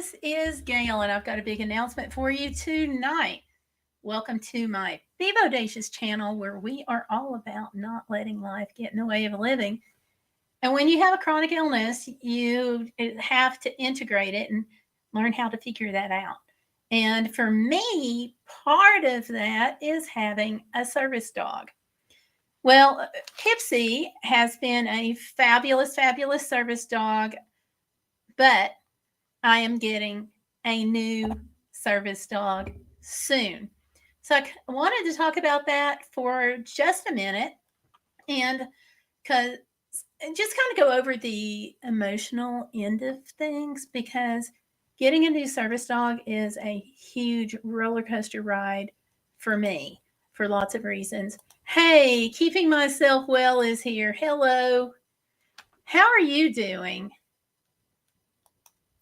This is Gail, and I've got a big announcement for you tonight. Welcome to my Be Bodacious channel, where we are all about not letting life get in the way of living. And when you have a chronic illness, you have to integrate it and learn how to figure that out. And for me, part of that is having a service dog. Well, Pipsy has been a fabulous, fabulous service dog, but I am getting a new service dog soon. So I wanted to talk about that for just a minute and cause just kind of go over the emotional end of things, because getting a new service dog is a huge roller coaster ride for me for lots of reasons. Hey, Keeping Myself Well is here. Hello. How are you doing?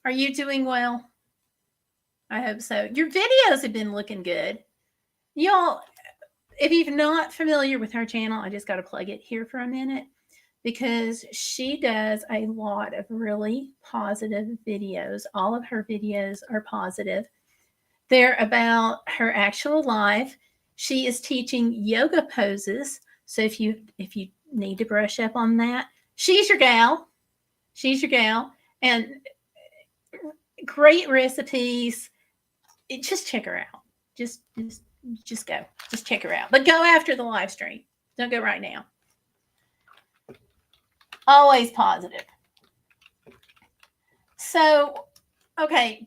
Are you doing well? I hope so. Your videos have been looking good. Y'all, if you're not familiar with her channel, I just got to plug it here for a minute, because she does a lot of really positive videos. All of her videos are positive. They're about her actual life. She is teaching yoga poses. So if you need to brush up on that, she's your gal. She's your gal. And great recipes. Just check her out. Just go. Just check her out. But go after the live stream. Don't go right now. Always positive. So, okay,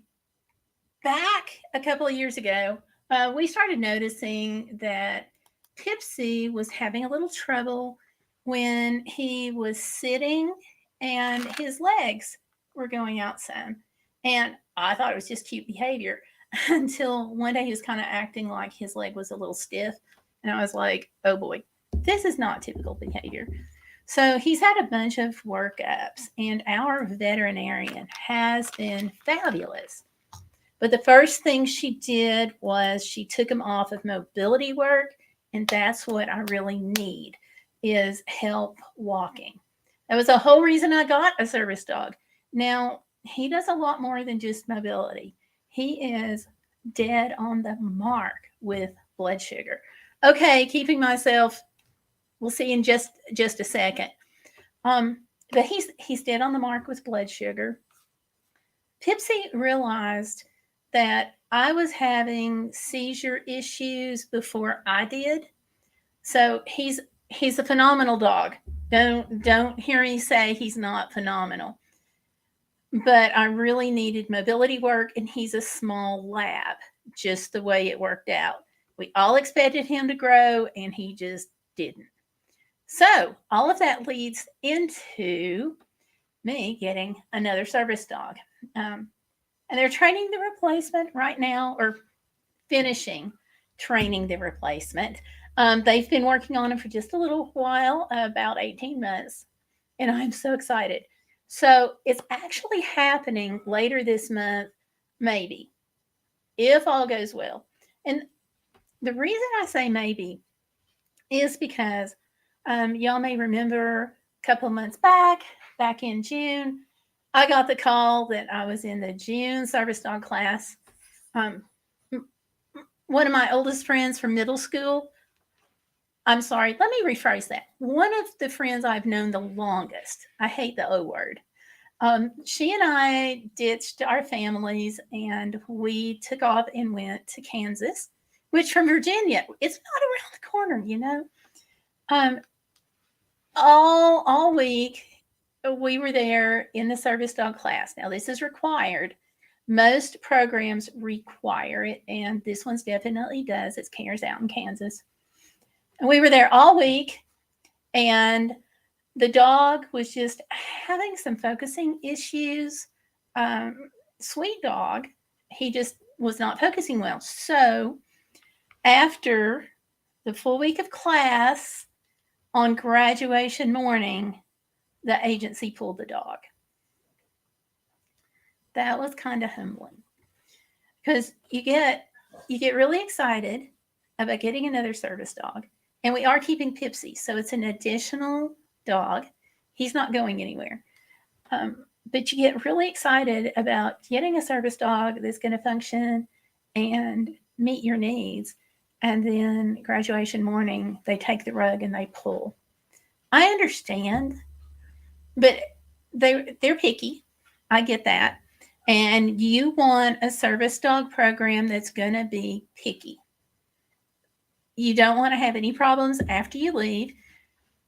back a couple of years ago, we started noticing that Pipsy was having a little trouble when he was sitting and his legs were going out some. And I thought it was just cute behavior until one day he was kind of acting like his leg was a little stiff. And I was like, oh boy, this is not typical behavior. So he's had a bunch of workups, and our veterinarian has been fabulous. But the first thing she did was she took him off of mobility work, and that's what I really need, is help walking. That was the whole reason I got a service dog. Now, he does a lot more than just mobility. He is dead on the mark with blood sugar. Okay, Keeping Myself, we'll see in just a second. But he's dead on the mark with blood sugar. Pipsy realized that I was having seizure issues before I did. So he's a phenomenal dog. Don't hear me say he's not phenomenal. But I really needed mobility work, and he's a small lab, just the way it worked out. We all expected him to grow, and he just didn't. So all of that leads into me getting another service dog. And they're training the replacement right now, or finishing training the replacement. They've been working on him for just a little while, about 18 months, and I'm so excited. So it's actually happening later this month, maybe, if all goes well. And the reason I say maybe is because y'all may remember a couple of months back in June, I got the call that I was in the June service dog class. One of my oldest friends from middle school, I'm sorry, let me rephrase that. One of the friends I've known the longest, I hate the O word. She and I ditched our families, and we took off and went to Kansas, which from Virginia, it's not around the corner, you know. All week we were there in the service dog class. Now this is required. Most programs require it, and this one's definitely does. It's Cares out in Kansas. And we were there all week, and the dog was just having some focusing issues. Sweet dog, he just was not focusing well. So after the full week of class, on graduation morning, the agency pulled the dog. That was kind of humbling, because you get really excited about getting another service dog, and we are keeping Pipsy, so it's an additional dog. He's not going anywhere. but you get really excited about getting a service dog that's going to function and meet your needs. And then graduation morning, they take the rug and they pull. I understand, but they're picky. I get that. And you want a service dog program that's going to be picky. You don't want to have any problems after you leave.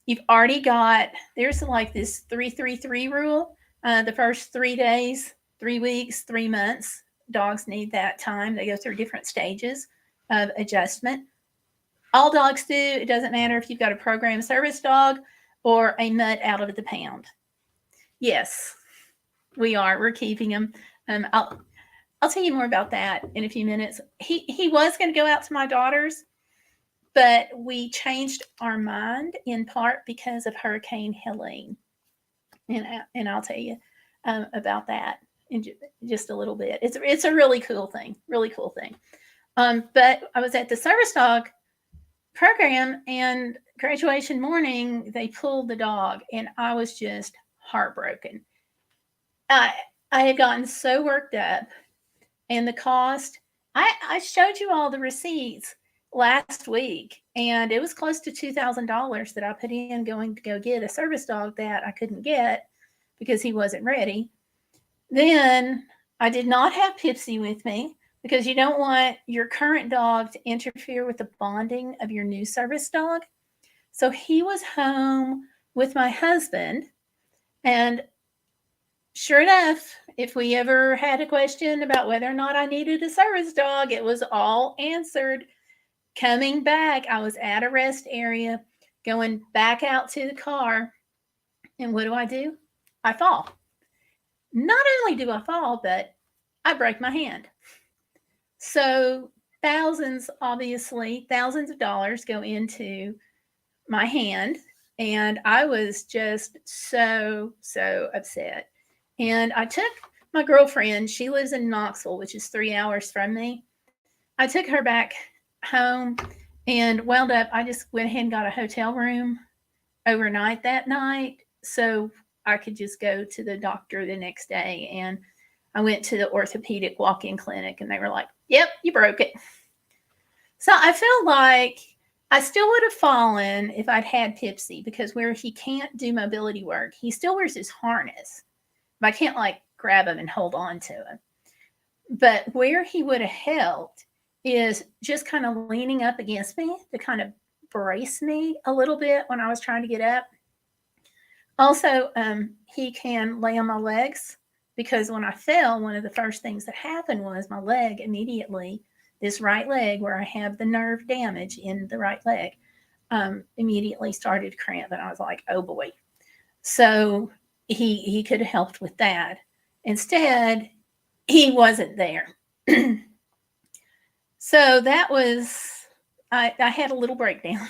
You've already got, there's like this 3-3-3 rule. The first 3 days, 3 weeks, 3 months, dogs need that time. They go through different stages of adjustment. All dogs do. It doesn't matter if you've got a program service dog or a mutt out of the pound. Yes, we are. We're keeping him. I'll tell you more about that in a few minutes. He was going to go out to my daughter's, but we changed our mind in part because of Hurricane Helene, and I'll tell you about that in just a little bit. It's a really cool thing, really cool thing. But I was at the service dog program, and graduation morning they pulled the dog, and I was just heartbroken. I had gotten so worked up, and the cost. I showed you all the receipts last week, and it was close to $2,000 that I put in going to go get a service dog that I couldn't get because he wasn't ready. Then I did not have Pipsy with me because you don't want your current dog to interfere with the bonding of your new service dog. So he was home with my husband, and sure enough, if we ever had a question about whether or not I needed a service dog, it was all answered. Coming back, I was at a rest area, going back out to the car, and what do? I fall. Not only do I fall, but I break my hand. So obviously, thousands of dollars go into my hand, and I was just so upset. And I took my girlfriend, she lives in Knoxville, which is 3 hours from me. I took her back home and wound up, I just went ahead and got a hotel room overnight that night so I could just go to the doctor the next day. And I went to the orthopedic walk in clinic, and they were like, yep, you broke it. So I feel like I still would have fallen if I'd had Pipsy, because where he can't do mobility work, he still wears his harness. But I can't like grab him and hold on to him. But where he would have helped is just kind of leaning up against me to kind of brace me a little bit when I was trying to get up. Also, he can lay on my legs, because when I fell, one of the first things that happened was my leg immediately, this right leg where I have the nerve damage in the right leg, immediately started to cramp. And I was like, oh boy. So he could have helped with that. Instead, he wasn't there. So that was, I had a little breakdown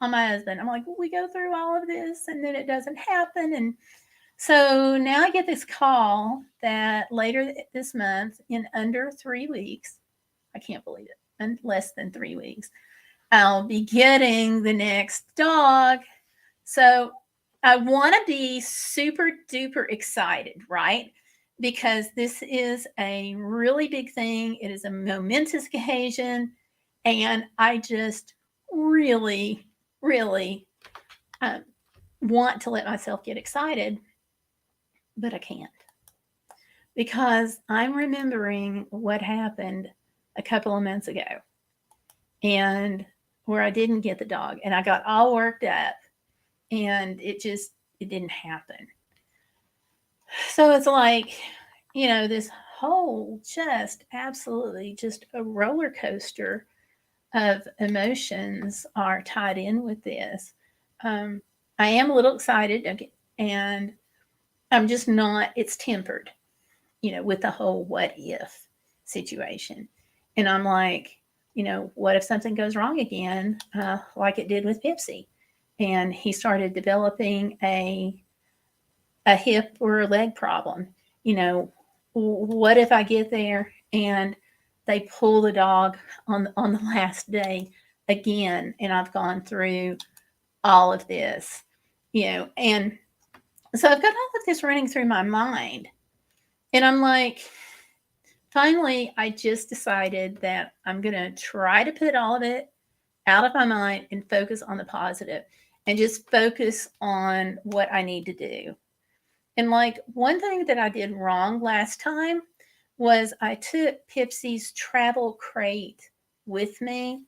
on my husband. I'm like, well, we go through all of this and then it doesn't happen. And so now I get this call that later this month, in under 3 weeks, I can't believe it, in less than 3 weeks, I'll be getting the next dog. So I want to be super duper excited, right? Because this is a really big thing. It is a momentous occasion. And I just really, really want to let myself get excited, but I can't. Because I'm remembering what happened a couple of months ago, and where I didn't get the dog, and I got all worked up, and it didn't happen. So it's like, this whole just absolutely just a roller coaster of emotions are tied in with this. I am a little excited, and I'm just not, it's tempered, with the whole what if situation. And I'm like, what if something goes wrong again, like it did with Pipsy? And he started developing a hip or a leg problem. What if I get there and they pull the dog on the last day again, and I've gone through all of this, and So I've got all of this running through my mind. And I'm like, finally, I just decided that I'm going to try to put all of it out of my mind and focus on the positive and just focus on what I need to do. And like one thing that I did wrong last time was I took Pipsy's travel crate with me.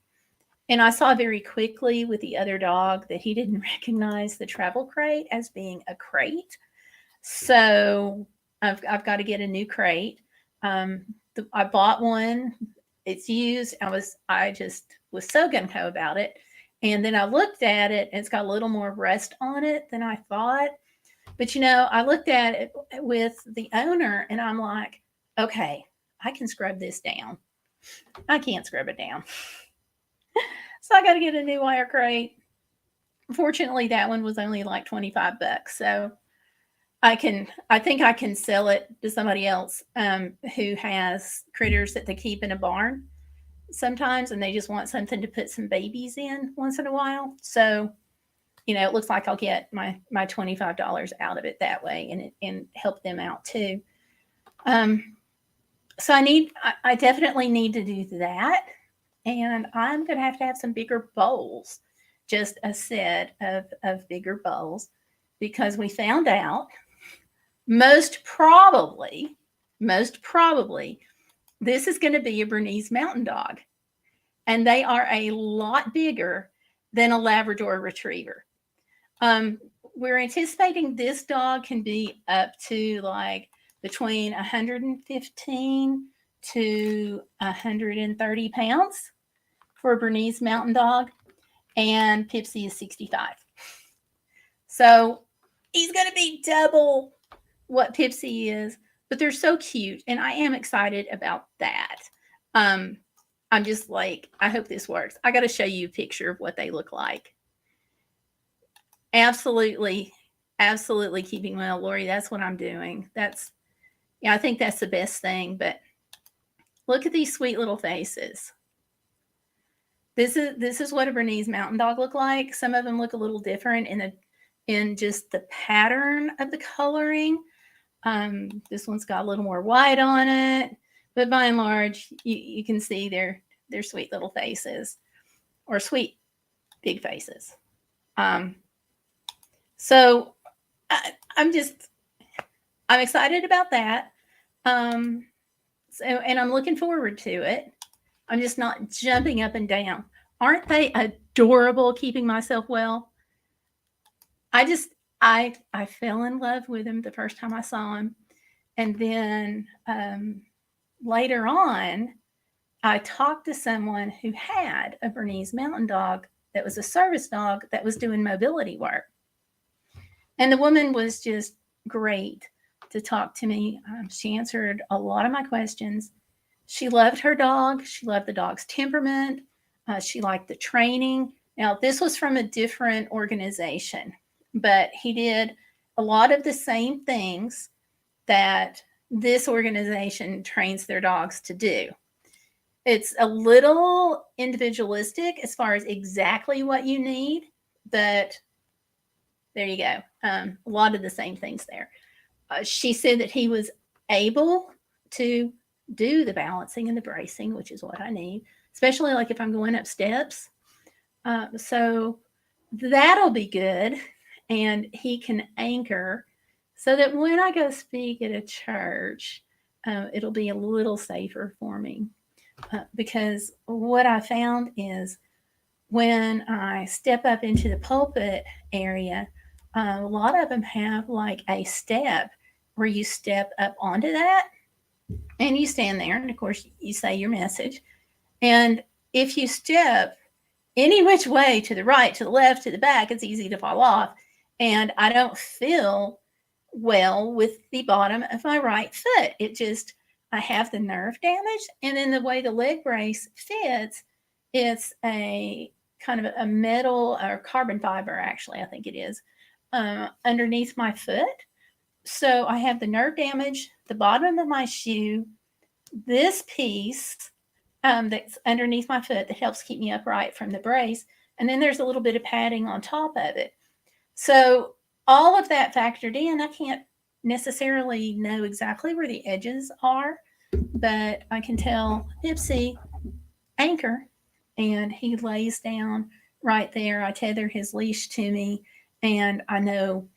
And I saw very quickly with the other dog that he didn't recognize the travel crate as being a crate. So I've got to get a new crate. I bought one. It's used. I just was so gung ho about it. And then I looked at it and it's got a little more rust on it than I thought. But I looked at it with the owner and I'm like, okay, I can scrub this down. I can't scrub it down. So I got to get a new wire crate. Fortunately, that one was only like $25. So I think I can sell it to somebody else who has critters that they keep in a barn sometimes and they just want something to put some babies in once in a while. So, it looks like I'll get my $25 out of it that way and help them out too. So I definitely need to do that. And I'm going to have some bigger bowls, just a set of bigger bowls, because we found out most probably, this is going to be a Bernese Mountain Dog. And they are a lot bigger than a Labrador Retriever. We're anticipating this dog can be up to like between 115 to 130 pounds for a Bernese Mountain Dog, and Pipsy is 65. So he's going to be double what Pipsy is, but they're so cute, and I am excited about that. I'm just like, I hope this works. I got to show you a picture of what they look like. Absolutely, absolutely keeping well, Lori. That's what I'm doing. I think that's the best thing. But look at these sweet little faces. This is what a Bernese Mountain Dog look like. Some of them look a little different in just the pattern of the coloring. This one's got a little more white on it, but by and large, you can see their sweet little faces, or sweet big faces. So I'm excited about that. And I'm looking forward to it. I'm just not jumping up and down. Aren't they adorable? Keeping myself well. I fell in love with him the first time I saw him, and then later on, I talked to someone who had a Bernese Mountain Dog that was a service dog that was doing mobility work, and the woman was just great to talk to me. She answered a lot of my questions. She loved her dog. She loved the dog's temperament. She liked the training. Now, this was from a different organization, but he did a lot of the same things that this organization trains their dogs to do. It's a little individualistic as far as exactly what you need, but there you go. A lot of the same things there. She said that he was able to do the balancing and the bracing, which is what I need, especially like if I'm going up steps. So that'll be good. And he can anchor so that when I go speak at a church, it'll be a little safer for me. Because what I found is when I step up into the pulpit area, a lot of them have like a step where you step up onto that and you stand there, and of course you say your message. And if you step any which way, to the right, to the left, to the back, it's easy to fall off. And I don't feel well with the bottom of my right foot. I have the nerve damage. And then the way the leg brace fits, it's a kind of a metal or carbon fiber, actually, I think it is, underneath my foot. So I have the nerve damage, the bottom of my shoe, this piece that's underneath my foot that helps keep me upright from the brace. And then there's a little bit of padding on top of it. So all of that factored in, I can't necessarily know exactly where the edges are, but I can tell Pipsy anchor, and he lays down right there. I tether his leash to me, and I know,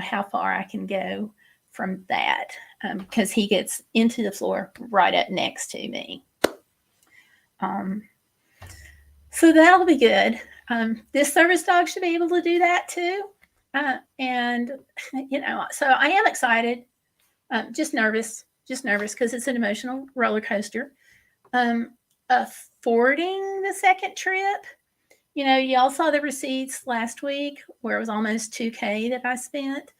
how far I can go from that, because he gets into the floor right up next to me. Um, so that'll be good. This service dog should be able to do that too. And, so I am excited, just nervous because it's an emotional roller coaster. Affording the second trip, y'all saw the receipts last week where it was almost 2K that I spent.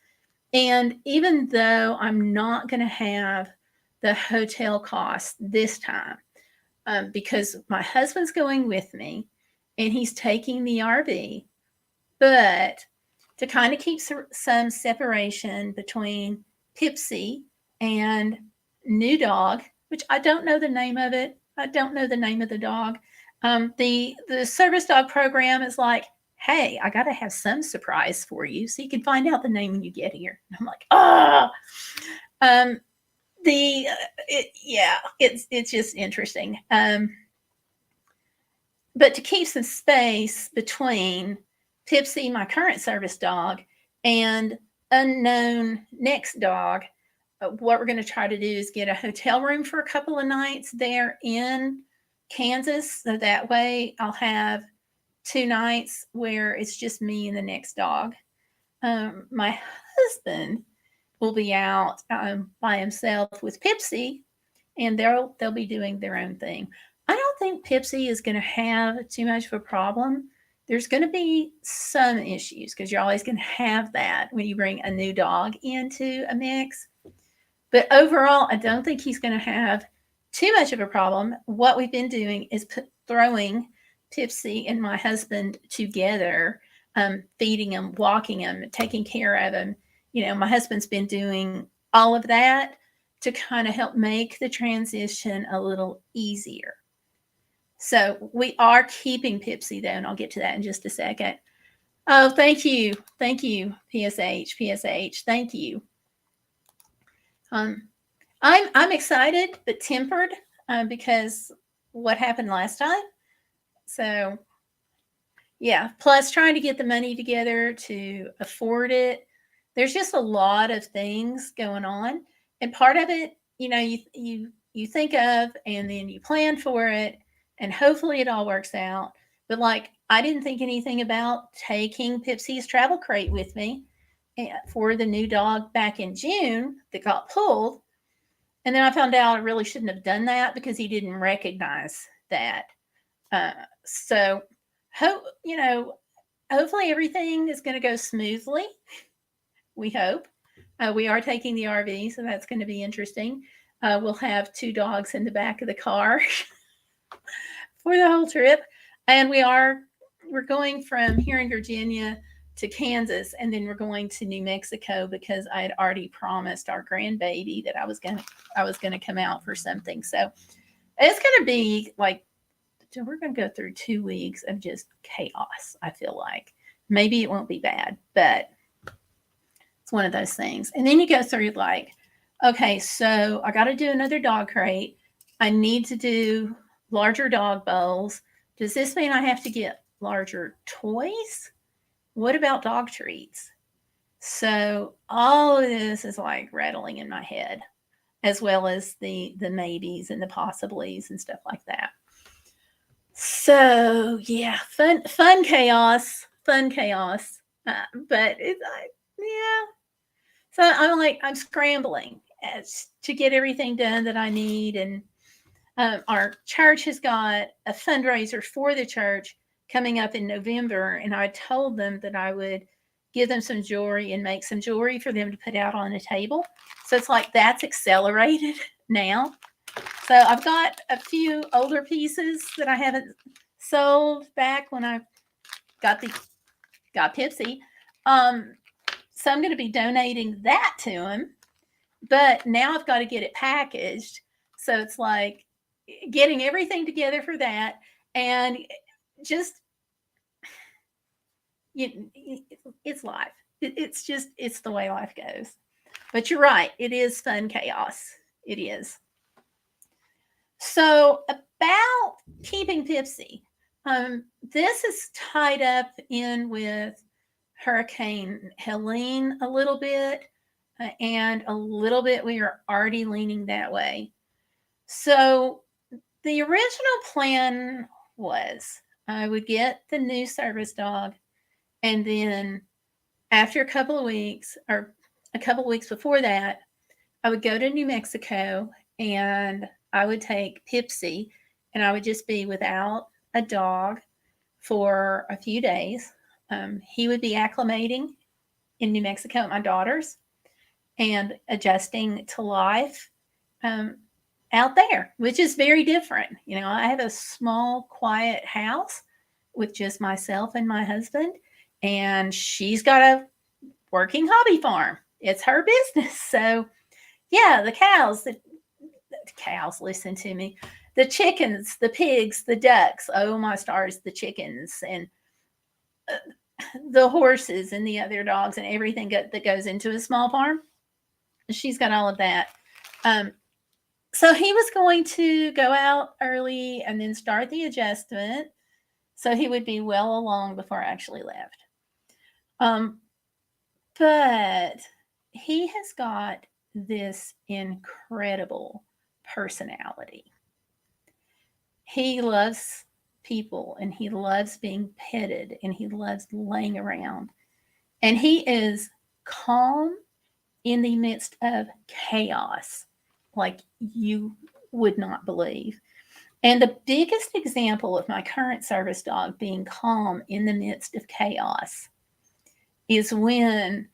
And even though I'm not going to have the hotel cost this time, because my husband's going with me and he's taking the RV, but to kind of keep some separation between Pipsy and new dog, which I don't know the name of it. I don't know the name of the dog. The service dog program is like, hey, I got to have some surprise for you, so you can find out the name when you get here. And I'm like, it's just interesting. But to keep some space between Tipsy, my current service dog, and unknown next dog, what we're going to try to do is get a hotel room for a couple of nights there in Kansas. So that way I'll have 2 nights where it's just me and the next dog. My husband will be out by himself with Pipsy, and they'll be doing their own thing. I don't think Pipsy is going to have too much of a problem. There's going to be some issues because you're always going to have that when you bring a new dog into a mix. But overall, I don't think he's going to have too much of a problem. What we've been doing is throwing Pipsy and my husband together, feeding him, walking him, taking care of him. My husband's been doing all of that to kind of help make the transition a little easier. So we are keeping Pipsy though, and I'll get to that in just a second. Oh, thank you, PSH, thank you. I'm excited but tempered because what happened last time. So yeah, plus trying to get the money together to afford it. There's just a lot of things going on, and part of it, you think of, and then you plan for it, and hopefully it all works out. But like, I didn't think anything about taking Pipsy's travel crate with me for the new dog back in June that got pulled. And then I found out I really shouldn't have done that because he didn't recognize that. So, hopefully everything is going to go smoothly. We hope. We are taking the RV, so that's going to be interesting. We'll have 2 dogs in the back of the car for the whole trip. And we're going from here in Virginia to Kansas, and then we're going to New Mexico because I had already promised our grandbaby that I was gonna come out for something. So it's gonna be like, we're gonna go through 2 weeks of just chaos. I feel like maybe it won't be bad, but it's one of those things. And then you go through like, okay, so I got to do another dog crate. I need to do larger dog bowls. Does this mean I have to get larger toys? What about dog treats? So all of this is like rattling in my head, as well as the maybes and the possiblies and stuff like that. So yeah, fun chaos. But it's yeah. So I'm scrambling to get everything done that I need, and our church has got a fundraiser for the church coming up in November, and I told them that I would give them some jewelry and make some jewelry for them to put out on a table. So it's like that's accelerated now. So I've got a few older pieces that I haven't sold back when I got Pipsy. So I'm going to be donating that to him. But now I've got to get it packaged. So it's like getting everything together for that, and just it's live. it's the way life goes. But you're right. It is fun chaos. It is. So about keeping Pipsy, this is tied up in with Hurricane Helene a little bit, and a little bit we are already leaning that way. So the original plan was I would get the new service dog, and then after a couple of weeks, or a couple of weeks before that, I would go to New Mexico and I would take Pipsy, and I would just be without a dog for a few days. He would be acclimating in New Mexico at my daughter's and adjusting to life um, out there, which is very different. I have a small, quiet house with just myself and my husband, and she's got a working hobby farm. It's her business. So, yeah, the cows listen to me. The chickens, the pigs, the ducks. Oh, my stars, the chickens, and the horses and the other dogs and everything that goes into a small farm. She's got all of that. So he was going to go out early and then start the adjustment. So he would be well along before I actually left. But he has got this incredible personality. He loves people, and he loves being petted, and he loves laying around. And he is calm in the midst of chaos like you would not believe. And the biggest example of my current service dog being calm in the midst of chaos is when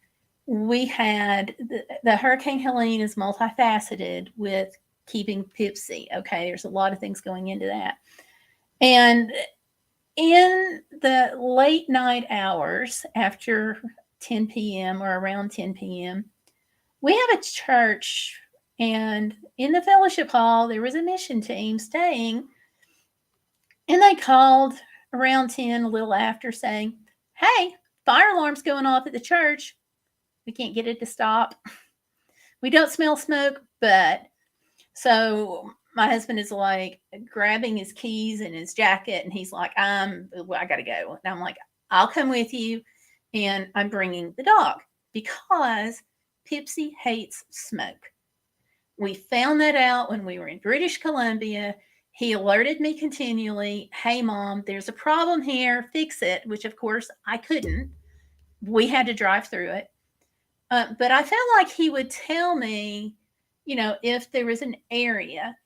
we had the Hurricane Helene is multifaceted with keeping Pipsy. Okay, there's a lot of things going into that. And in the late night hours after 10 p.m. or around 10 p.m., we have a church, and in the fellowship hall, there was a mission team staying, and they called around 10, a little after, saying, "Hey, fire alarm's going off at the church. We can't get it to stop. We don't smell smoke, but..." So my husband is like grabbing his keys and his jacket, and he's like, I got to go. And I'm like, "I'll come with you, and I'm bringing the dog because Pipsy hates smoke." We found that out when we were in British Columbia. He alerted me continually, "Hey, Mom, there's a problem here. Fix it," which, of course, I couldn't. We had to drive through it. But I felt like he would tell me, if there was an area.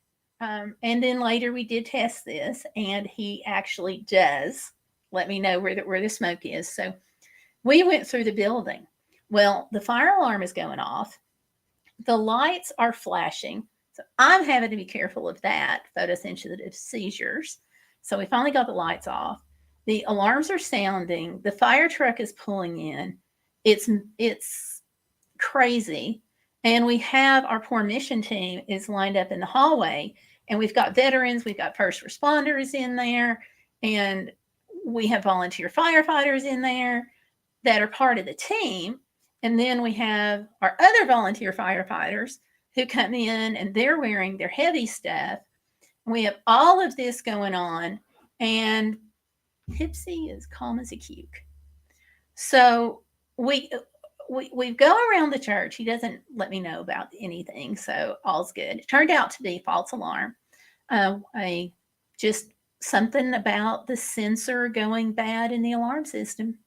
And then later we did test this, and he actually does let me know where the smoke is. So we went through the building. Well, the fire alarm is going off. The lights are flashing. So I'm having to be careful of that, photosensitive seizures. So we finally got the lights off. The alarms are sounding. The fire truck is pulling in. It's crazy. And we have our poor mission team is lined up in the hallway, and we've got veterans, we've got first responders in there, and we have volunteer firefighters in there that are part of the team. And then we have our other volunteer firefighters who come in, and they're wearing their heavy stuff. We have all of this going on, and Pipsy is calm as a cuke. So we go around the church. He doesn't let me know about anything, so all's good. It turned out to be false alarm. Just something about the sensor going bad in the alarm system.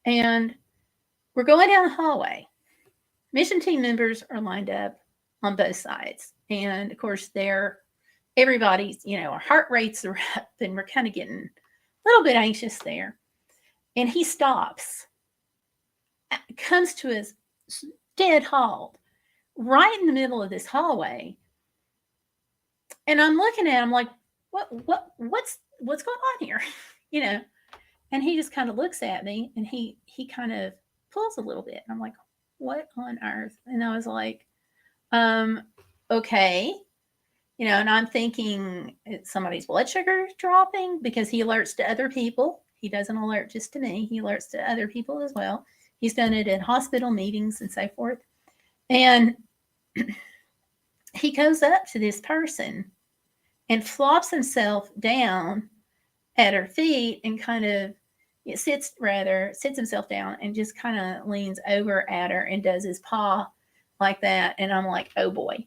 And we're going down the hallway. Mission team members are lined up on both sides. And of course, everybody's, our heart rates are up, and we're kind of getting a little bit anxious there. And he stops, comes to his dead halt right in the middle of this hallway. And I'm looking at him like, what's going on here? And he just kind of looks at me, and he kind of pulls a little bit. And I'm like, "What on earth?" And I was like, okay. And I'm thinking somebody's blood sugar dropping, because he alerts to other people. He doesn't alert just to me. He alerts to other people as well. He's done it at hospital meetings and so forth. And he goes up to this person and flops himself down at her feet and kind of sits himself down and just kind of leans over at her and does his paw like that. And I'm like, oh boy.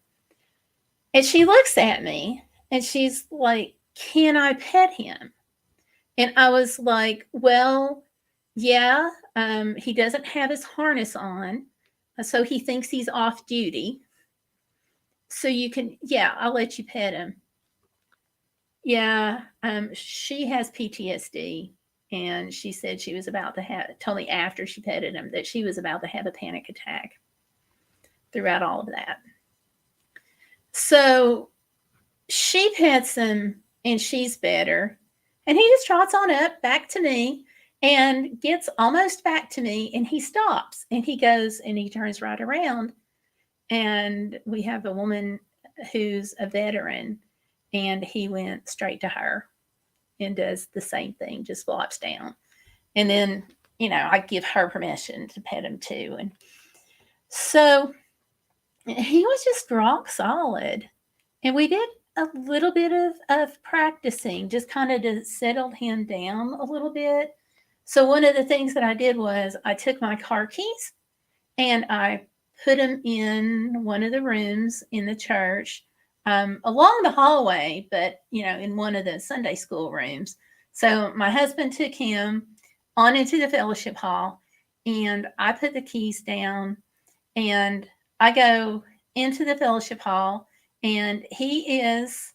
And she looks at me and she's like, can I pet him? And I was like, well, yeah, he doesn't have his harness on. So he thinks he's off duty. So you can, yeah, I'll let you pet him. Yeah, she has PTSD, and she said she was about to told me after she petted him that she was about to have a panic attack throughout all of that. So she pets him, and she's better. And he just trots on up back to me and gets almost back to me, and he stops, and he goes and he turns right around. And we have a woman who's a veteran, and he went straight to her and does the same thing, just flops down. And then, I give her permission to pet him too. And so he was just rock solid. And we did a little bit of practicing, just kind of to settle him down a little bit. So one of the things that I did was I took my car keys and I put them in one of the rooms in the church, along the hallway, but in one of the Sunday school rooms. So my husband took him on into the fellowship hall, and I put the keys down, and I go into the fellowship hall, and he is,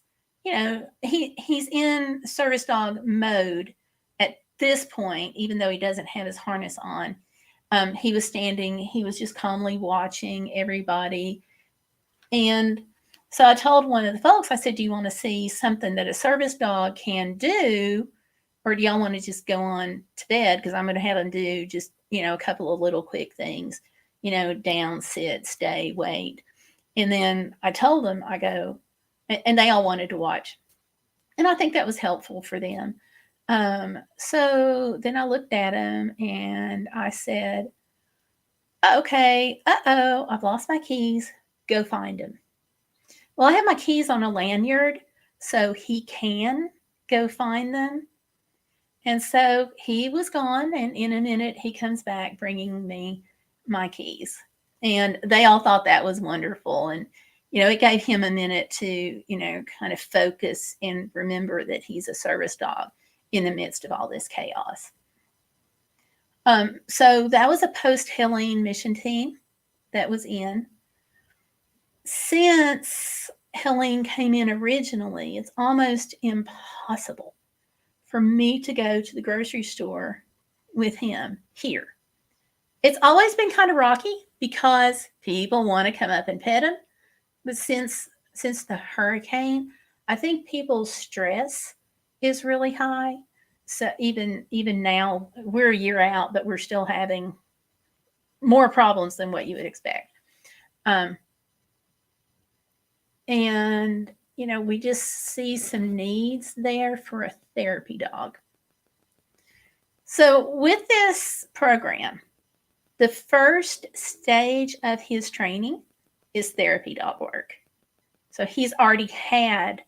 he's in service dog mode at this point, even though he doesn't have his harness on. He was standing, he was just calmly watching everybody. And so I told one of the folks, I said, do you want to see something that a service dog can do? Or do y'all want to just go on to bed? Because I'm going to have them do just, a couple of little quick things, down, sit, stay, wait. And then I told them, I go, and they all wanted to watch. And I think that was helpful for them. So then I looked at him and I said, okay, I've lost my keys. Go find him. Well, I have my keys on a lanyard, so he can go find them. And so he was gone, and in a minute he comes back bringing me my keys. And they all thought that was wonderful. And, it gave him a minute to, kind of focus and remember that he's a service dog in the midst of all this chaos. So that was a post-Helene mission team that was in. Since Helene came in originally, it's almost impossible for me to go to the grocery store with him here. It's always been kind of rocky because people want to come up and pet him. But since the hurricane, I think people's stress is really high. So even now, we're a year out, but we're still having more problems than what you would expect. And, we just see some needs there for a therapy dog. So with this program, the first stage of his training is therapy dog work. So he's already had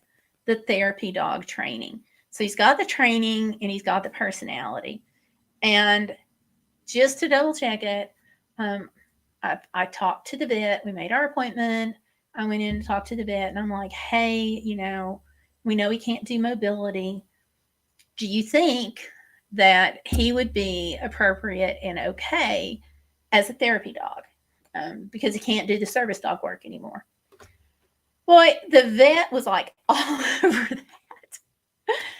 the therapy dog training. So he's got the training and he's got the personality. And just to double check it, I talked to the vet. We made our appointment. I went in and talked to the vet, and I'm like, hey, we know he can't do mobility. Do you think that he would be appropriate and okay as a therapy dog? Because he can't do the service dog work anymore. Boy, the vet was like all over that.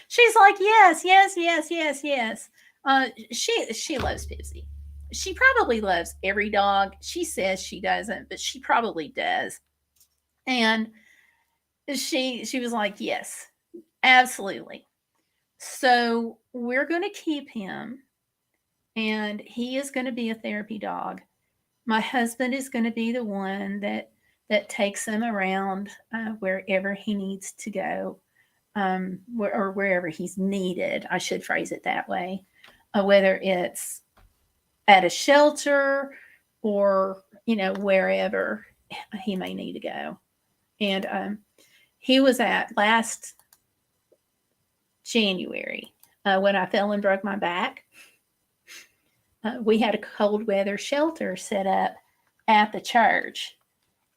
She's like, yes. She loves Pipsy. She probably loves every dog. She says she doesn't, but she probably does. And she was like, yes, absolutely. So we're going to keep him, and he is going to be a therapy dog. My husband is going to be the one that takes him around wherever he needs to go, or wherever he's needed. I should phrase it that way. Whether it's at a shelter or, wherever he may need to go. And he was at last January when I fell and broke my back. We had a cold weather shelter set up at the church,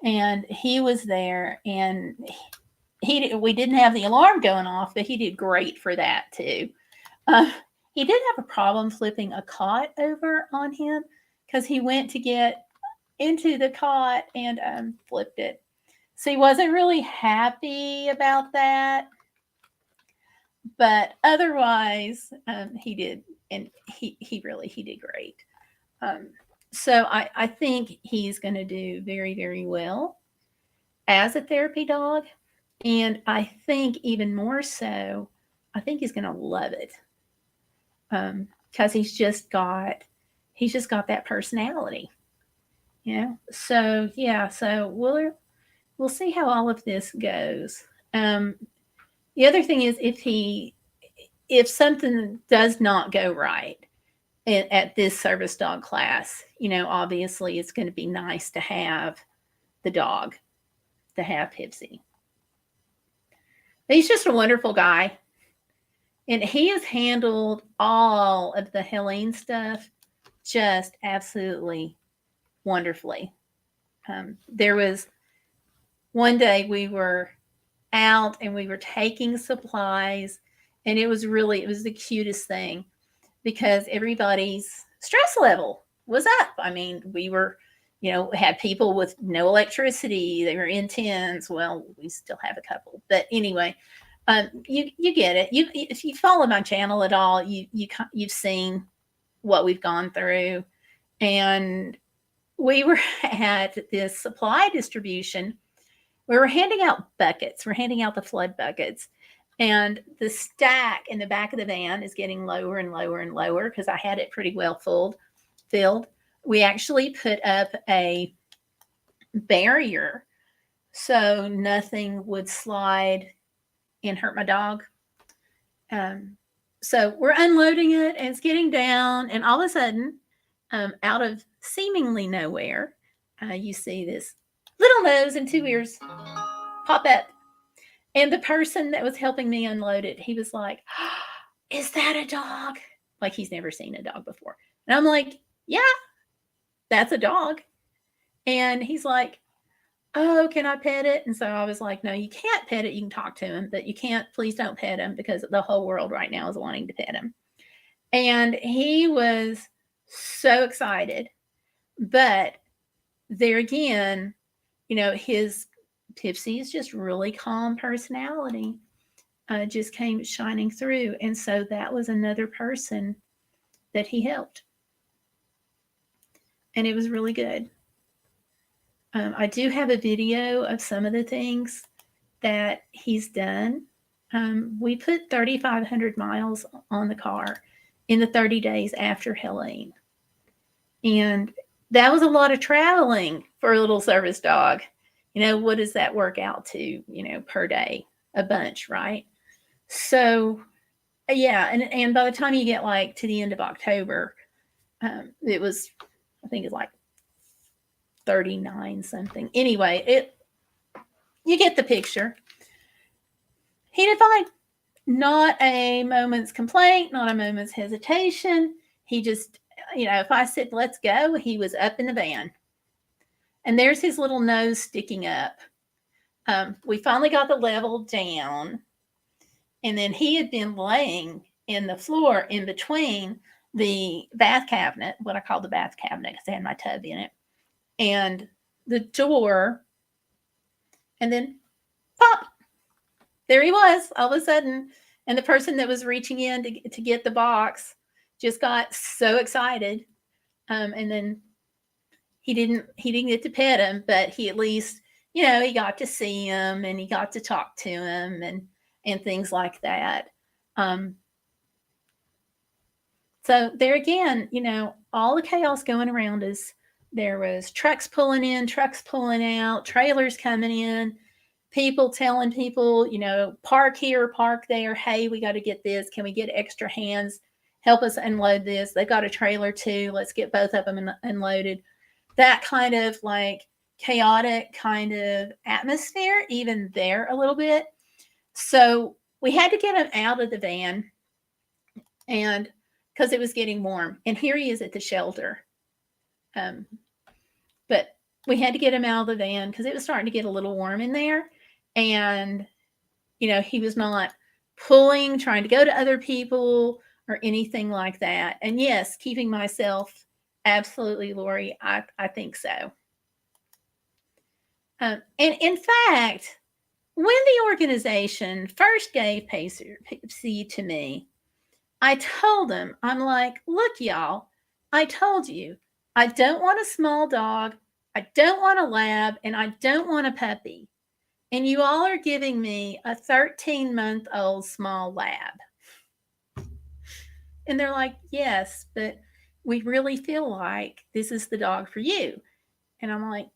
and he was there, and we didn't have the alarm going off, but he did great for that too. He did have a problem flipping a cot over on him because he went to get into the cot and flipped it. So he wasn't really happy about that, but otherwise he did, and he did great. So I think he's going to do very, very well as a therapy dog, and I think even more so, I think he's going to love it because he's just got that personality, So yeah, so we'll see how all of this goes. The other thing is if something does not go right at this service dog class, obviously it's going to be nice to have the dog, to have Pipsy. He's just a wonderful guy. And he has handled all of the Helene stuff just absolutely wonderfully. There was one day we were out and we were taking supplies, and it was the cutest thing because everybody's stress level was up. I mean, we were, had people with no electricity. They were in tents. Well, we still have a couple, but anyway, you get it. If you follow my channel at all, you've seen what we've gone through, and we were at this supply distribution. We were handing out buckets. We're handing out the flood buckets, and the stack in the back of the van is getting lower and lower and lower because I had it pretty well filled. We actually put up a barrier so nothing would slide and hurt my dog. So we're unloading it, and it's getting down, and all of a sudden, out of seemingly nowhere, you see this little nose and 2 ears pop up. And the person that was helping me unload it, he was like, "Is that a dog?" Like he's never seen a dog before. And I'm like, "Yeah, that's a dog." And he's like, "Oh, can I pet it?" And so I was like, "No, you can't pet it. You can talk to him, but you can't, please don't pet him because the whole world right now is wanting to pet him." And he was so excited. But there again, his Pipsy is just really calm personality just came shining through. And so that was another person that he helped. And it was really good. I do have a video of some of the things that he's done. We put 3,500 miles on the car in the 30 days after Helene. And that was a lot of traveling for a little service dog. What does that work out to, per day? A bunch, right? So, yeah. And by the time you get like to the end of October, it was, I think it's like 39 something. Anyway, you get the picture. He did fine. Not a moment's complaint, not a moment's hesitation. He just, if I said, "Let's go," he was up in the van. And there's his little nose sticking up. We finally got the level down. And then he had been laying in the floor in between the bath cabinet, what I call the bath cabinet because I had my tub in it, and the door. And then pop, there he was all of a sudden. And the person that was reaching in to get the box just got so excited. And then he didn't get to pet him, but he at least, he got to see him and he got to talk to him and things like that. So there again, all the chaos going around us. There was trucks pulling in, trucks pulling out, trailers coming in, people telling people, park here, park there. Hey, we got to get this. Can we get extra hands help us unload this. They've got a trailer too. Let's get both of them unloaded. That kind of like chaotic kind of atmosphere, even there a little bit. So we had to get him out of the van, and because it was getting warm. And here he is at the shelter. But we had to get him out of the van because it was starting to get a little warm in there. And, he was not pulling, trying to go to other people or anything like that. And yes, keeping myself, absolutely, Lori, I think so. And in fact, when the organization first gave Pepsi to me, I told them, I'm like, look, y'all, I told you, I don't want a small dog, I don't want a lab, and I don't want a puppy. And you all are giving me a 13-month-old small lab. And they're like, yes, but we really feel like this is the dog for you. And I'm like,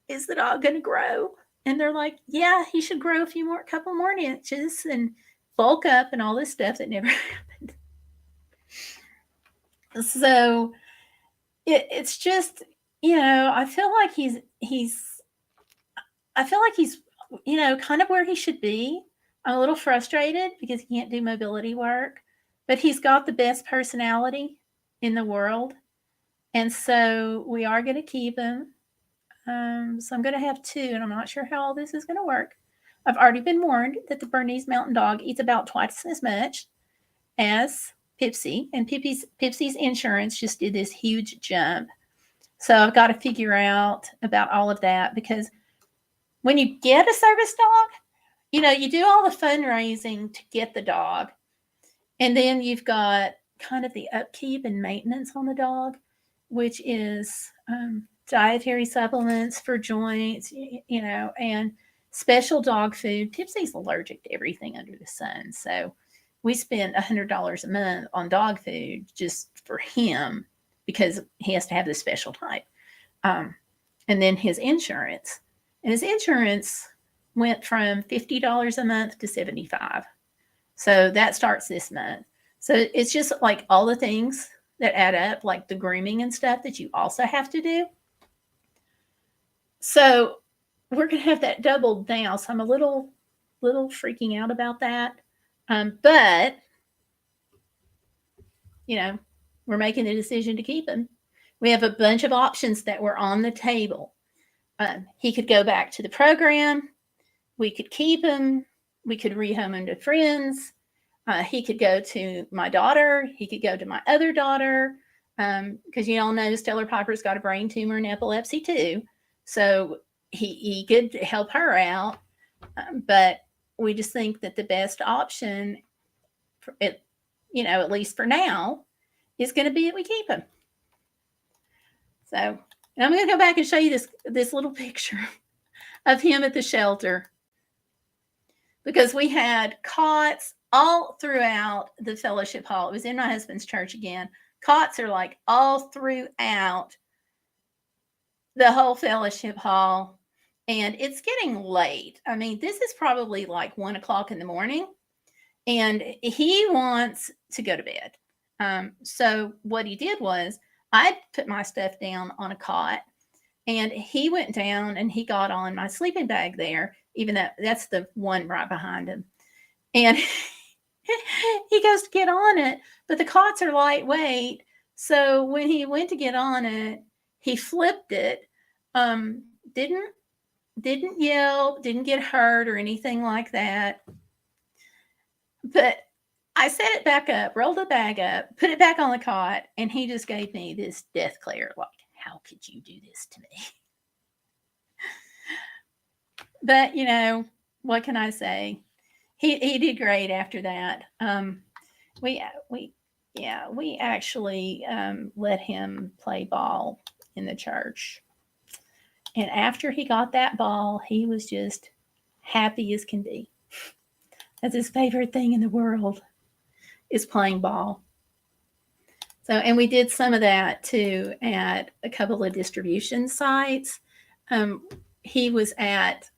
is the dog going to grow? And they're like, yeah, he should grow a couple more inches and bulk up and all this stuff that never happened. So it's just, I feel like he's kind of where he should be. I'm a little frustrated because he can't do mobility work, but he's got the best personality in the world. And so we are going to keep him. So I'm going to have 2, and I'm not sure how all this is going to work. I've already been warned that the Bernese Mountain Dog eats about twice as much as Pipsy, and Pipsy's insurance just did this huge jump. So I've got to figure out about all of that, because when you get a service dog, you do all the fundraising to get the dog, and then you've got kind of the upkeep and maintenance on the dog, which is dietary supplements for joints, and special dog food. Pipsy's allergic to everything under the sun, so we spend $100 a month on dog food just for him because he has to have this special type. And then his insurance. And his insurance went from $50 a month to $75. So that starts this month. So it's just like all the things that add up, like the grooming and stuff that you also have to do. So we're going to have that doubled now. So I'm a little freaking out about that. But, we're making the decision to keep him. We have a bunch of options that were on the table. He could go back to the program. We could keep him. We could rehome him to friends. He could go to my daughter. He could go to my other daughter. Because you all know Stellar Piper's got a brain tumor and epilepsy too. So he could help her out. But we just think that the best option, at least for now, is going to be that we keep him. So I'm going to go back and show you this little picture of him at the shelter, because we had cots all throughout the fellowship hall. It was in my husband's church again. Cots are like all throughout the whole fellowship hall. And it's getting late. I mean, this is probably like 1:00 in the morning, and he wants to go to bed. So what he did was, I put my stuff down on a cot, and he went down and he got on my sleeping bag there, even though that's the one right behind him. And he goes to get on it, but the cots are lightweight. So when he went to get on it, he flipped it. Didn't yell, didn't get hurt or anything like that. But I set it back up, rolled the bag up, put it back on the cot, and he just gave me this death glare, like, how could you do this to me? But, what can I say? He did great after that. We actually let him play ball in the church. And after he got that ball, he was just happy as can be. That's his favorite thing in the world, is playing ball. So, and we did some of that too at a couple of distribution sites. He was at,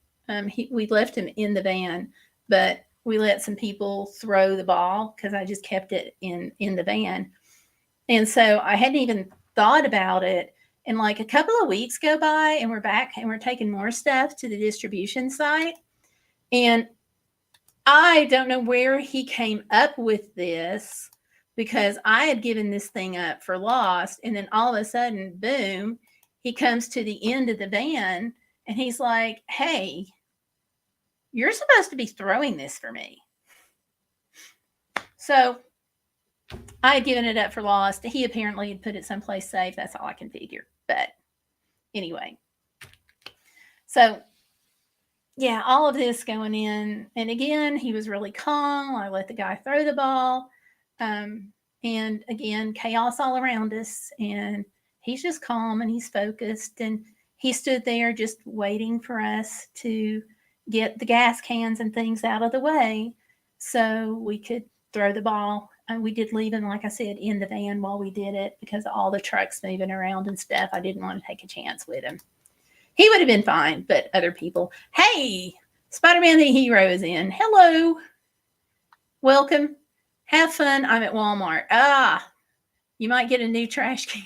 we left him in the van, but we let some people throw the ball because I just kept it in the van. And so I hadn't even thought about it. And like a couple of weeks go by and we're back and we're taking more stuff to the distribution site. And I don't know where he came up with this, because I had given this thing up for lost. And then all of a sudden, boom, he comes to the end of the van and he's like, hey, you're supposed to be throwing this for me. So I had given it up for lost. He apparently had put it someplace safe. That's all I can figure. But anyway, so yeah, all of this going in. And again, he was really calm. I let the guy throw the ball. And again, chaos all around us. And he's just calm and he's focused. And he stood there just waiting for us to get the gas cans and things out of the way so we could throw the ball. And we did leave him, like I said, in the van while we did it, because of all the trucks moving around and stuff. I didn't want to take a chance with him. He would have been fine, but other people. Hey, Spider-Man the Hero is in. Hello. Welcome. Have fun. I'm at Walmart. You might get a new trash can.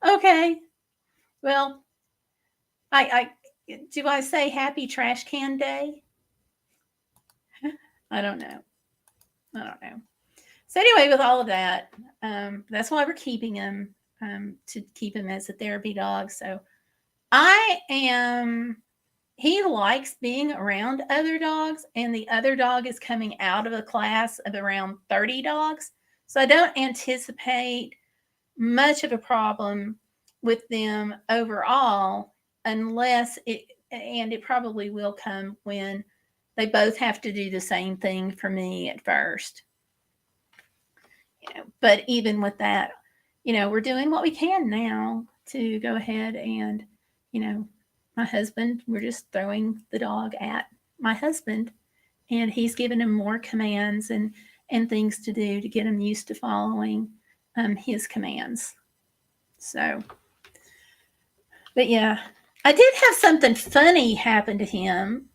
Okay. Well, do I say happy trash can day? I don't know. So anyway, with all of that, that's why we're keeping him, to keep him as a therapy dog. So he likes being around other dogs, and the other dog is coming out of a class of around 30 dogs. So I don't anticipate much of a problem with them overall, unless it probably will come when they both have to do the same thing for me at first. But even with that, we're doing what we can now to go ahead and, my husband, we're just throwing the dog at my husband, and he's giving him more commands and things to do to get him used to following his commands. So, but yeah, I did have something funny happen to him,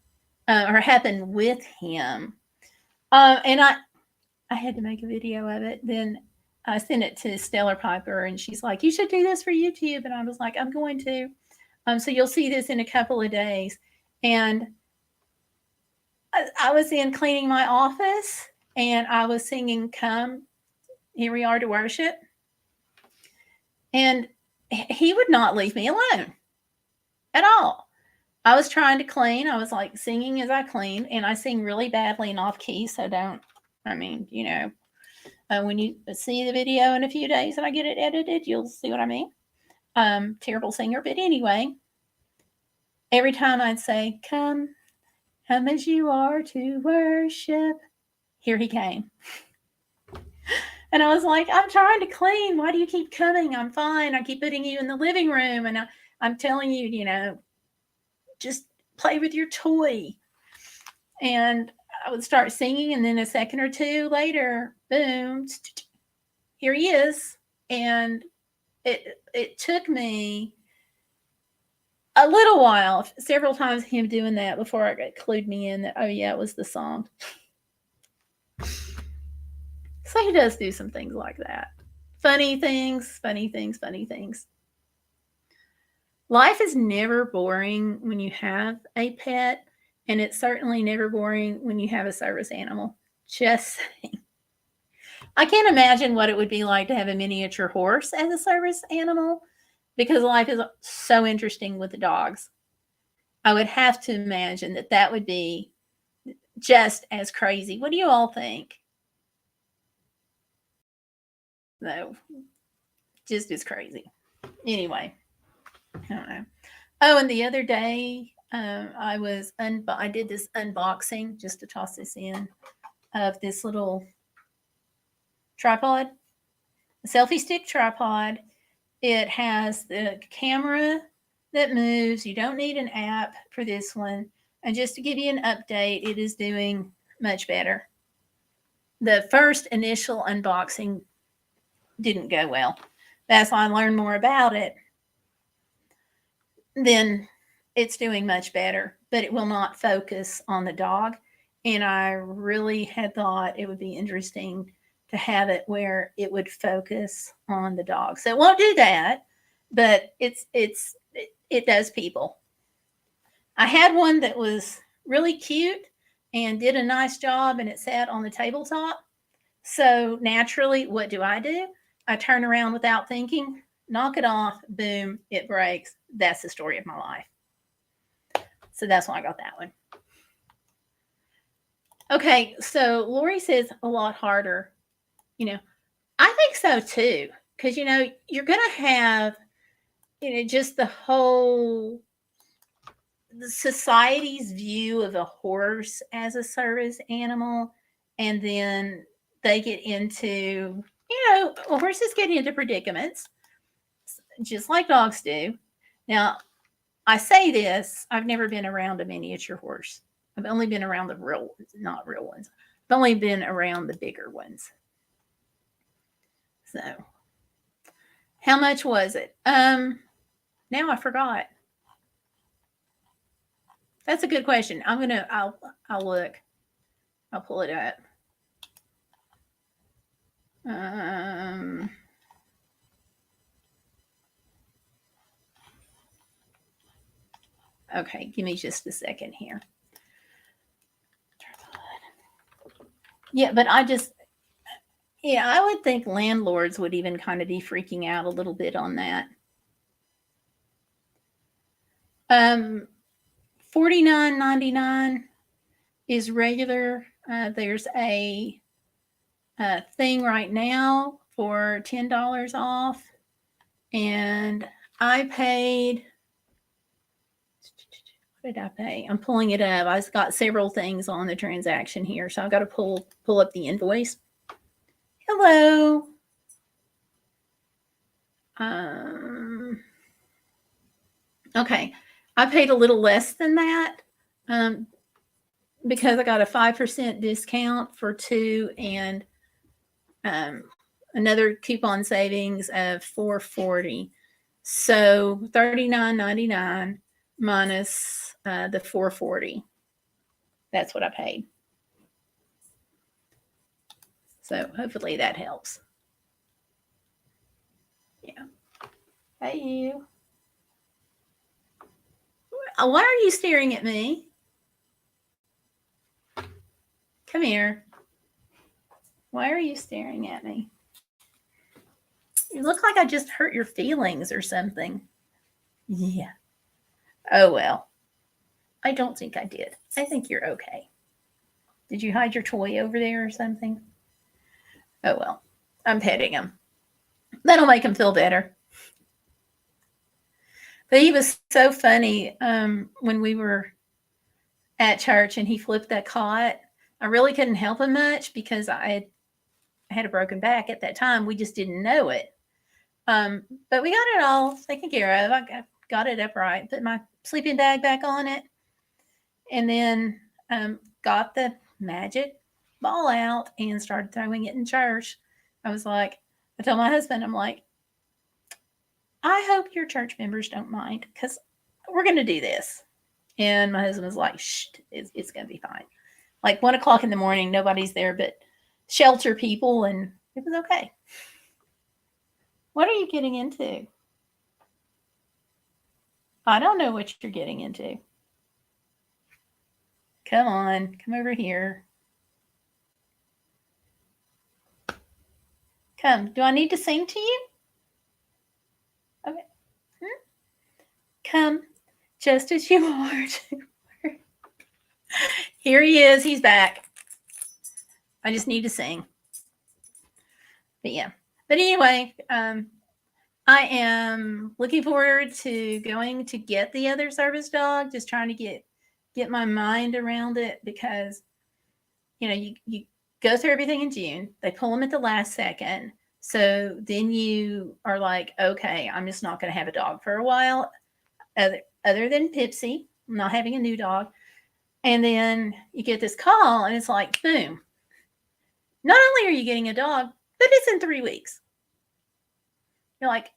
or happen with him. And I had to make a video of it. Then I sent it to Stellar Piper, and she's like, you should do this for YouTube. And I was like, I'm going to. So you'll see this in a couple of days. And I was in cleaning my office, and I was singing Come, Here We Are to Worship. And he would not leave me alone at all. I was trying to clean. I was like singing as I clean, and I sing really badly and off key. So when you see the video in a few days and I get it edited, you'll see what I mean. Terrible singer. But anyway, every time I'd say, come as you are to worship, here he came. And I was like, I'm trying to clean. Why do you keep coming? I'm fine. I keep putting you in the living room, and I'm telling you, just play with your toy. And I would start singing, and then a second or two later, boom, here he is. And it took me a little while, several times, him doing that before it clued me in that, oh yeah, it was the song. So he does do some things like that. Funny things. Life is never boring when you have a pet, and it's certainly never boring when you have a service animal. Just saying. I can't imagine what it would be like to have a miniature horse as a service animal, because life is so interesting with the dogs. I would have to imagine that would be just as crazy. What do you all think? No, just as crazy. Anyway, I don't know. Oh, and the other day, I did this unboxing, just to toss this in, of this little tripod, a selfie stick tripod. It has the camera that moves. You don't need an app for this one. And just to give you an update, it is doing much better. The first initial unboxing didn't go well. That's why I learned more about it. Then it's doing much better, but it will not focus on the dog. And I really had thought it would be interesting to have it where it would focus on the dog. So it won't do that, but it does people. I had one that was really cute and did a nice job, and it sat on the tabletop. So naturally, what do? I turn around without thinking, knock it off, boom, it breaks. That's the story of my life. So that's why I got that one. Okay, so Lori says a lot harder. I think so too. Because, you're going to have, just the whole society's view of a horse as a service animal. And then they get into, horses get into predicaments, just like dogs do. Now, I say this, I've never been around a miniature horse. I've only been around the real, not real ones. I've only been around the bigger ones. So, how much was it? Now I forgot. That's a good question. I'll look. I'll pull it up. Okay, give me just a second here. Yeah, but I would think landlords would even kind of be freaking out a little bit on that. $49.99 is regular. There's a thing right now for $10 off, and I paid. What did I pay? I'm pulling it up. I've got several things on the transaction here, so I've got to pull up the invoice. Hello. Okay, I paid a little less than that because I got a 5% discount for 2 and another coupon savings of $4.40. So $39.99 minus the $4.40. That's what I paid. So hopefully that helps. Yeah. Hey, you. Why are you staring at me? Come here. Why are you staring at me? You look like I just hurt your feelings or something. Yeah. Oh, well. I don't think I did. I think you're okay. Did you hide your toy over there or something? Oh, well. I'm petting him. That'll make him feel better. But he was so funny when we were at church and he flipped that cot. I really couldn't help him much because I had a broken back at that time. We just didn't know it. But we got it all taken care of. I got it upright, put my sleeping bag back on it, and then got the magic ball out and started throwing it in church. I told my husband, I'm like, I hope your church members don't mind because we're going to do this. And my husband was like, shh, it's going to be fine. Like 1 o'clock in the morning, nobody's there but shelter people, and it was okay. What are you getting into? I don't know what you're getting into. Come on, come over here. Come. Do I need to sing to you? Okay. Come, just as you are. Here he is. He's back. I just need to sing. But yeah. But anyway, I am looking forward to going to get the other service dog. Just trying to get my mind around it because, you go through everything in June. They pull them at the last second. So then you are like, okay, I'm just not going to have a dog for a while, other than Pipsy. I'm not having a new dog. And then you get this call, and it's like, boom. Not only are you getting a dog, but it's in 3 weeks. You're like,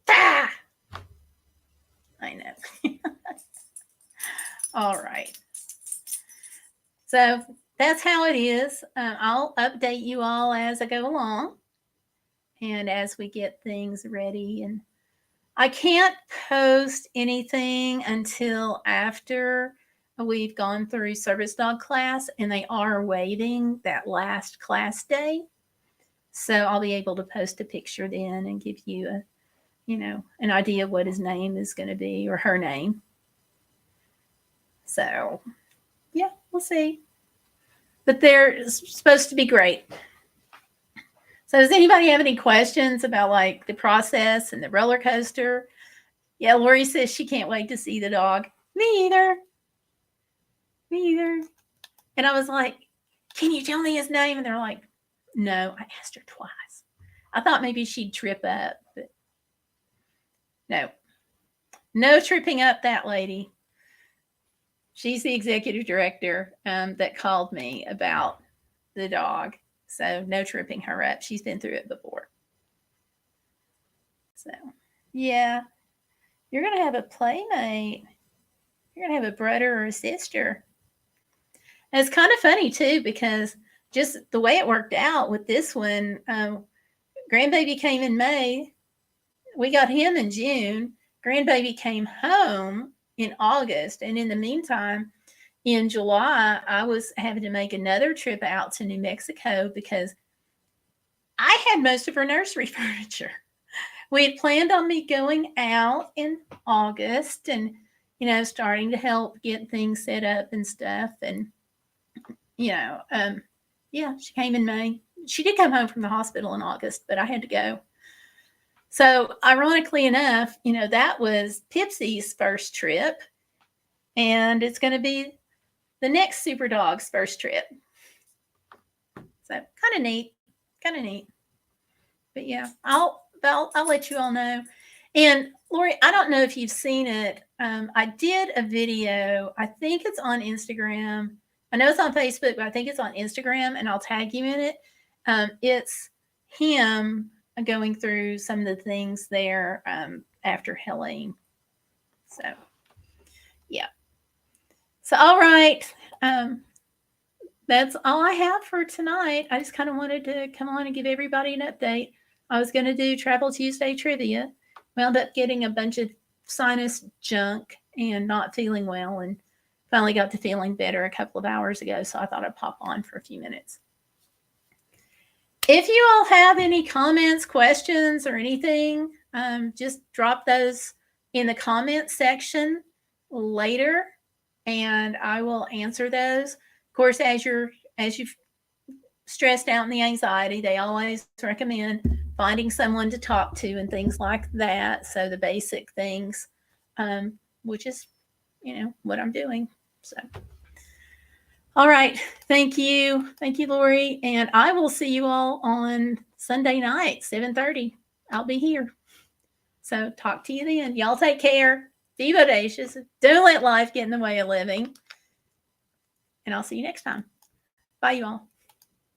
ah! I know. All right. So that's how it is. I'll update you all as I go along and as we get things ready. And I can't post anything until after we've gone through service dog class, and they are waiting that last class day. So I'll be able to post a picture then and give you a, an idea of what his name is going to be, or her name. So yeah, we'll see. But they're supposed to be great. So does anybody have any questions about like the process and the roller coaster? Yeah, Lori says she can't wait to see the dog. Me either. Me either. And I was like, can you tell me his name? And they're like, no. I asked her twice. I thought maybe she'd trip up, but no. No tripping up that lady. She's the executive director that called me about the dog. So no tripping her up. She's been through it before. So yeah, you're going to have a playmate. You're going to have a brother or a sister. And it's kind of funny too, because just the way it worked out with this one, grandbaby came in May. We got him in June. Grandbaby came home in August. And in the meantime, in July, I was having to make another trip out to New Mexico because I had most of her nursery furniture. We had planned on me going out in August and, starting to help get things set up and stuff. And, yeah, she came in May. She did come home from the hospital in August, but I had to go. So ironically enough, that was Pipsy's first trip, and it's going to be the next super dog's first trip. So kind of neat. But yeah, I'll let you all know. And Lori, I don't know if you've seen it. I did a video. I think it's on Instagram. I know it's on Facebook, but I think it's on Instagram, and I'll tag you in it. It's him going through some of the things there after Helene. So yeah. So all right. That's all I have for tonight. I just kind of wanted to come on and give everybody an update. I was going to do Travel Tuesday trivia. Wound up getting a bunch of sinus junk and not feeling well, and finally got to feeling better a couple of hours ago. So I thought I'd pop on for a few minutes. If you all have any comments, questions, or anything, just drop those in the comment section later, and I will answer those. Of course, as you've stressed out in the anxiety, they always recommend finding someone to talk to and things like that. So the basic things, which is, what I'm doing. So, all right. Thank you. Thank you, Lori. And I will see you all on Sunday night, 7:30. I'll be here. So talk to you then. Y'all take care. Be bodacious. Don't let life get in the way of living. And I'll see you next time. Bye, you all.